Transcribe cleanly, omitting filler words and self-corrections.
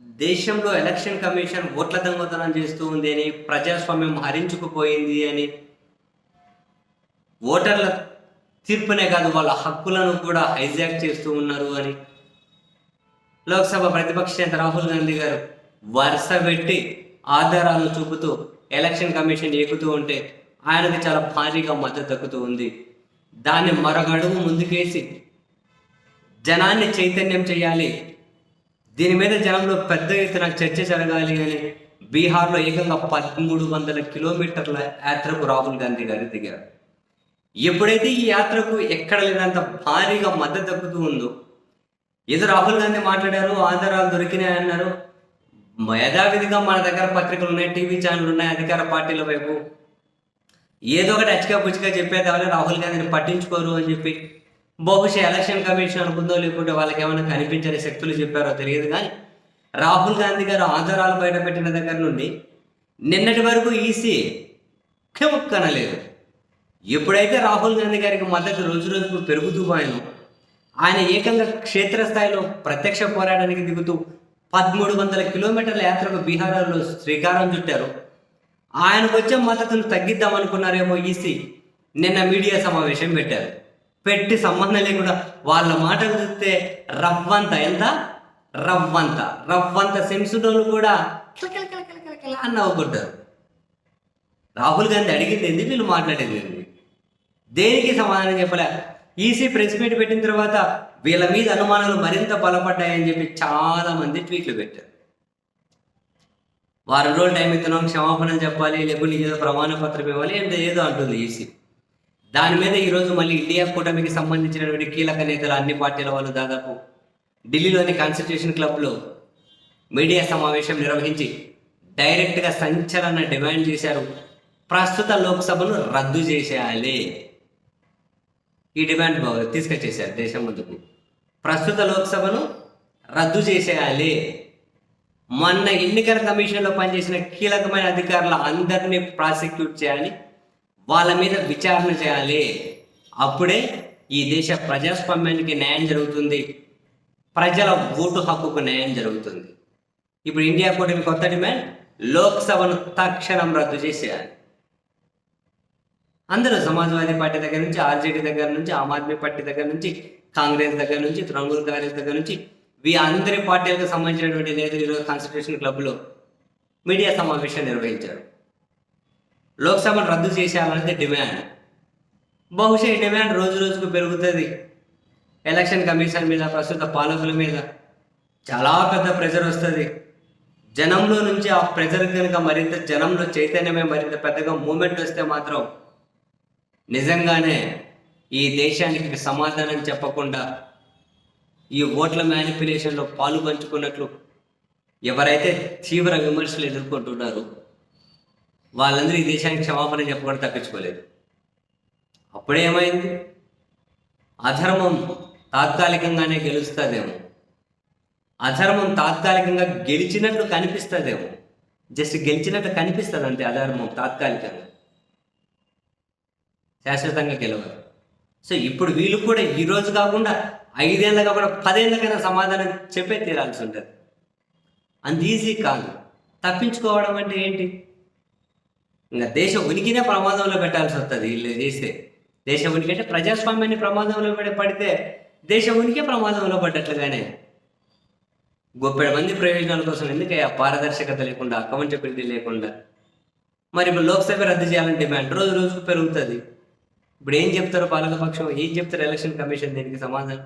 దేశంలో election commission ఓట్ల దొంగతనం చేస్తూ ఉంది అని, ప్రజాస్వామ్యం హరించుకుపోయింది అని, ఓటర్ల తీర్పునే కాదు వాళ్ళ హక్కులను కూడా హైజాక్ చేస్తూ ఉన్నారు అని లోక్సభ ప్రతిపక్ష నేత రాహుల్ గాంధీ గారు వరుస పెట్టి ఆధారాలను చూపుతూ ఎలక్షన్ కమిషన్ ఎక్కుతూ ఉంటే ఆయనకు చాలా భారీగా మద్దతు దక్కుతూ ఉంది. దాన్ని మరొక అడుగు ముందుకేసి జనాన్ని చైతన్యం చేయాలి, దీని మీద జనంలో పెద్ద ఎత్తున చర్చ జరగాలి అని బీహార్లో ఏకంగా 1300 కిలోమీటర్ల యాత్రకు రాహుల్ గాంధీ గారు దిగారు. ఎప్పుడైతే ఈ యాత్రకు ఎక్కడ లేనంత భారీగా మద్దతు దక్కుతూ ఉందో, ఏదో రాహుల్ గాంధీ మాట్లాడారు, ఆధారాలు దొరికినాయి అన్నారు, యథావిధిగా మన దగ్గర పత్రికలు ఉన్నాయి, టీవీ ఛానల్ ఉన్నాయి, అధికార పార్టీల వైపు ఏదో ఒకటి అచ్చిగా పుచ్చిగా చెప్పేదాన్ని రాహుల్ గాంధీని పట్టించుకోరు అని చెప్పి బహుశా ఎలక్షన్ కమిషన్ అనుకుందో లేకుంటే వాళ్ళకి ఏమైనా కనిపించని శక్తులు చెప్పారో తెలియదు. కానీ రాహుల్ గాంధీ గారు ఆధారాలు బయటపెట్టిన దగ్గర నుండి నిన్నటి వరకు ఈసీ క్షముక్కనలేదు. ఎప్పుడైతే రాహుల్ గాంధీ గారికి మద్దతు రోజు రోజుకు పెరుగుతూ పోయాను, ఆయన ఏకంగా క్షేత్రస్థాయిలో ప్రత్యక్ష పోరాటానికి దిగుతూ 1300 కిలోమీటర్ల యాత్రకు బీహార్లో శ్రీకారం చుట్టారు. ఆయనకు వచ్చే మద్దతును తగ్గిద్దాం అనుకున్నారేమో ఈసీ నిన్న మీడియా సమావేశం పెట్టారు. పెట్టి సంబంధం లేకుండా వాళ్ళ మాటలు చూస్తే ఎంత రవ్వంత సెన్సుడోలు కూడా అని నవ్వుకుంటారు. రాహుల్ గాంధీ అడిగింది ఏంది, వీళ్ళు మాట్లాడేది ఏంది, దేనికి సమాధానం చెప్పలే. ఈసీ ప్రెస్ మీట్ పెట్టిన తర్వాత వీళ్ళ మీద అనుమానాలు మరింత బలపడ్డాయని చెప్పి చాలా మంది ట్వీట్లు పెట్టారు. వారం రోజులు టైం ఇస్తున్నాం, క్షమాపణలు చెప్పాలి, లేకుంటే ఏదో ప్రమాణ పత్రం ఇవ్వాలి అంటే ఏదో అంటుంది ఈసీ. దాని మీద ఈరోజు మళ్ళీ ఇండియా కూటమికి సంబంధించినటువంటి కీలక నేతలు అన్ని పార్టీల వాళ్ళు దాదాపు ఢిల్లీలోని కాన్స్టిట్యూషన్ క్లబ్లో మీడియా సమావేశం నిర్వహించి డైరెక్ట్గా సంచలన డిమాండ్ చేశారు. ప్రస్తుత లోక్సభను రద్దు చేసేయాలి, ఈ డిమాండ్ తీసుకొచ్చేసారు దేశం ముందుకు. ప్రస్తుత లోక్సభను రద్దు చేసేయాలి, మొన్న ఎన్నికల కమిషన్లో పనిచేసిన కీలకమైన అధికారుల అందరినీ ప్రాసిక్యూట్ చేయాలి, వాళ్ళ మీద విచారణ చేయాలి. అప్పుడే ఈ దేశ ప్రజాస్వామ్యానికి న్యాయం జరుగుతుంది, ప్రజల ఓటు హక్కుకు న్యాయం జరుగుతుంది. ఇప్పుడు ఇండియా కూటమి కొత్త డిమాండ్, లోక్సభను తక్షణం రద్దు చేసేయాలి. అందరూ సమాజ్వాదీ పార్టీ దగ్గర నుంచి, ఆర్జేడీ దగ్గర నుంచి, ఆమ్ ఆద్మీ పార్టీ దగ్గర నుంచి, కాంగ్రెస్ దగ్గర నుంచి, తృణమూల్ కాంగ్రెస్ దగ్గర నుంచి, అందరి పార్టీలకు సంబంధించినటువంటి నేతలు ఈరోజు కాన్స్టిట్యూషన్ క్లబ్లో మీడియా సమావేశం నిర్వహించారు. లోక్సభను రద్దు చేసేయాలనేది డిమాండ్. బహుశా ఈ డిమాండ్ రోజు రోజుకు పెరుగుతుంది. ఎలక్షన్ కమిషన్ మీద, ప్రస్తుత పాలకుల మీద చాలా పెద్ద ప్రెజర్ వస్తుంది. జనంలో నుంచి ఆ ప్రెజర్ కనుక మరింత, జనంలో చైతన్యమే మరింత పెద్దగా మూమెంట్ వస్తే మాత్రం నిజంగానే ఈ దేశానికి సమాధానం చెప్పకుండా ఈ ఓట్ల మ్యానిపులేషన్లో పాలు పంచుకున్నట్లు ఎవరైతే తీవ్ర విమర్శలు ఎదుర్కొంటున్నారో వాళ్ళందరూ ఈ దేశానికి క్షమాపణ చెప్పకుండా తప్పించుకోలేదు. అప్పుడేమైంది, అధర్మం తాత్కాలికంగానే గెలుస్తుందేమో, అధర్మం తాత్కాలికంగా గెలిచినట్లు కనిపిస్తుందేమో, జస్ట్ గెలిచినట్లు కనిపిస్తుంది అంతే. అధర్మం తాత్కాలికంగా, శాశ్వతంగా గెలవదు. సో ఇప్పుడు వీళ్ళు కూడా ఈ రోజు కాకుండా 5 ఏళ్ళ కాకుండా 10 ఏళ్ళకైనా సమాధానం చెప్పే తీరాల్సి ఉంటుంది. అంత ఈజీ కాదు. తప్పించుకోవడం అంటే ఏంటి, ఇంకా దేశ ఉనికినే ప్రమాదంలో పెట్టాల్సి వస్తుంది వీళ్ళు చేస్తే. దేశ ఉనికి అంటే ప్రజాస్వామ్యాన్ని ప్రమాదంలో పడితే దేశ ఉనికి ప్రమాదంలో పడ్డట్లుగానే. గొప్పటి మంది ప్రయోజనాల కోసం ఎందుకయ్యా పారదర్శకత లేకుండా, అకౌంటబిలిటీ లేకుండా. మరి ఇప్పుడు లోక్సభ రద్దు చేయాలని డిమాండ్ రోజు రోజుకు పెరుగుతుంది. ఇప్పుడు ఏం చెప్తారు పాలకపక్షం, ఏం చెప్తారు ఎలక్షన్ కమిషన్, దీనికి సమాధానం?